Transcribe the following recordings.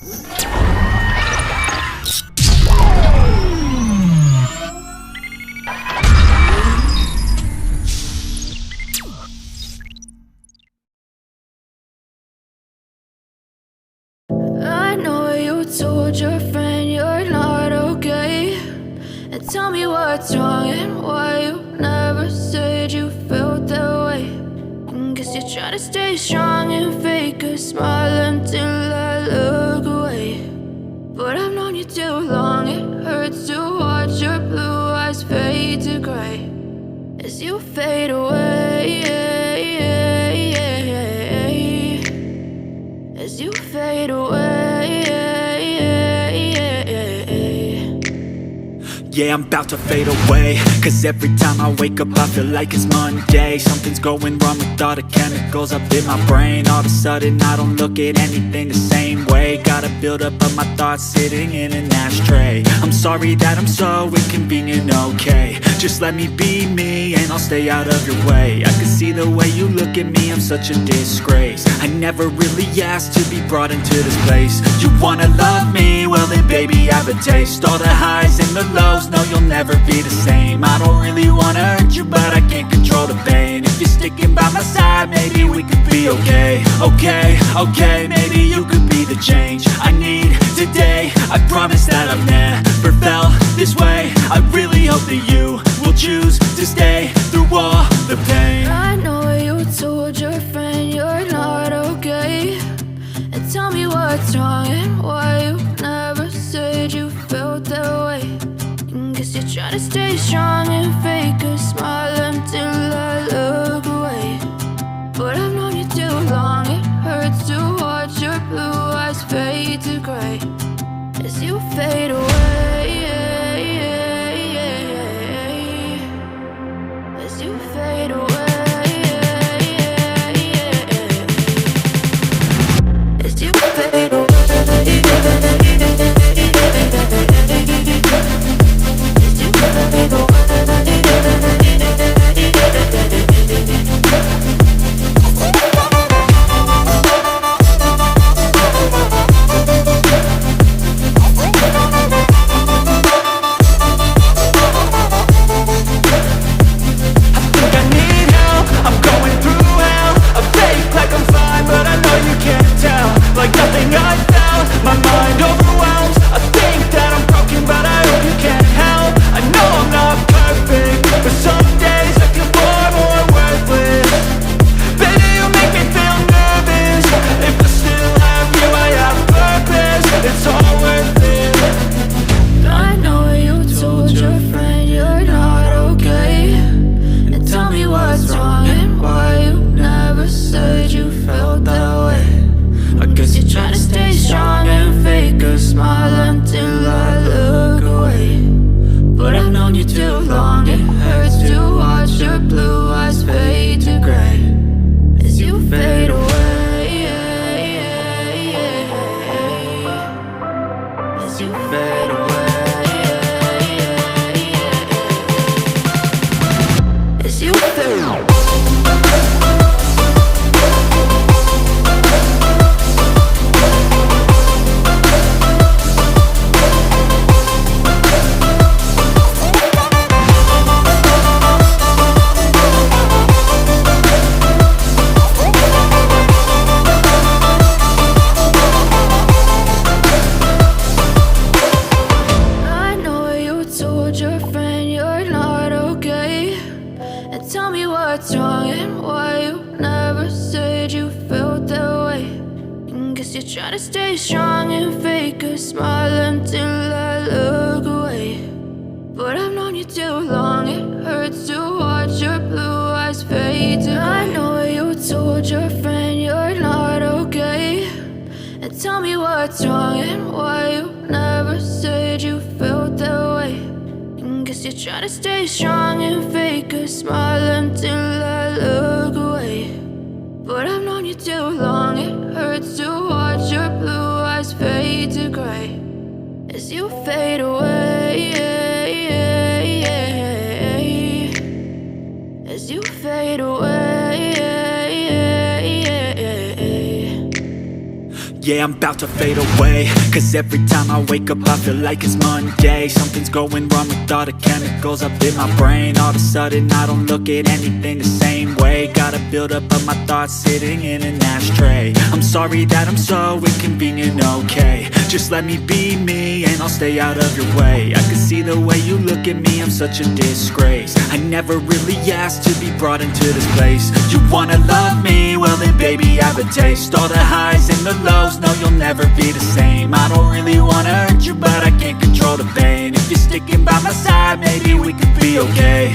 I know you told your friend you're not okay, and tell me what's wrong and why you never said you felt that way. Guess you're trying to stay strong and fake a smile until I look away. But I've known you too long, it hurts to watch your blue eyes fade to gray as you fade away, as you fade away. Yeah, I'm about to fade away, cause every time I wake up I feel like it's Monday. Something's going wrong with all the chemicals up in my brain. All of a sudden I don't look at anything the same way. Gotta build up of my thoughts sitting in an ashtray. I'm sorry that I'm so inconvenient, okay. Just let me be me and I'll stay out of your way. I can see the way you look at me, I'm such a disgrace. I never really asked to be brought into this place. You wanna love me? Well then baby I have a taste. All the highs and the lows, no you'll never be the same. I don't really wanna hurt you but I can't control the pain. If you're sticking by my side maybe we could be okay. Okay, maybe you could be the change I need today. I promise that I've never felt this way. I really hope that you will choose to stay through all the pain. I know you told your friend you're not okay, and tell me what's wrong and why you never said you felt that way. Guess you're trying to stay strong and fake a smile until I look away. But I've known you too long, it hurts to watch your blue eyes fade to gray as you fade away, as you fade away, as you fade away. Like nothing I felt, my mind overwhelms. I think that I'm broken but I hope you can't help. I know I'm not perfect, but some days I feel far more worthless. Baby, you make me feel nervous. If I still have you, I have purpose. It's all worth it. I know you told your friend you're not okay, and tell me what's wrong and why you never said you felt that way. I guess you're trying to stay strong and fake a smile until I look away. But I've known you too long, it hurts to watch your blue eyes fade to gray as you fade away, as you fade away, as you fade away. What's wrong and why you never said you felt that way. Guess you're trying to stay strong and fake a smile until I look away. But I've known you too long, it hurts to watch your blue eyes fade to gray. I know you told your friend you're not okay, and tell me what's wrong and why you never said you felt that way. Guess you're trying to stay strong and fake a smile until I look away. But I've known you too long, it hurts to watch your blue eyes fade to gray as you fade away, as you fade away. Yeah, I'm about to fade away, 'cause every time I wake up I feel like it's Monday. Something's going wrong with all the chemicals up in my brain. All of a sudden I don't look at anything the same way. Gotta build up of my thoughts sitting in an ashtray. I'm sorry that I'm so inconvenient, okay. Just let me be me and I'll stay out of your way. I can see the way you look at me, I'm such a disgrace. I never really asked to be brought into this place. You wanna love me? Well then baby have a taste. All the highs and the lows, no you'll never be the same. I don't really wanna hurt you but I can't control the pain. If you're sticking by my side maybe we could be okay.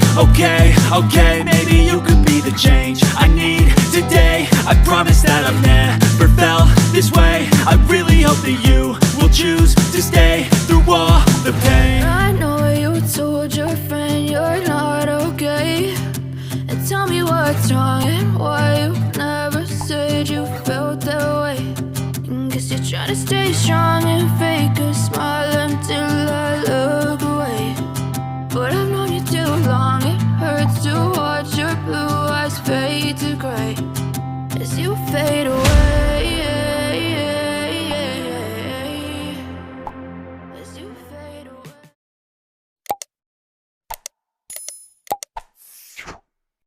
Okay, maybe you could be the change I need today. I promise that I've never felt this way. I really hope that you will choose to stay through all the pain. I know you told your friend you're not okay, and tell me what's wrong and why you never said you felt that way. And guess you're trying to stay strong and fake a smile until I look away. But I've known you too long, it hurts to watch your blue eyes fade to gray as you fade away.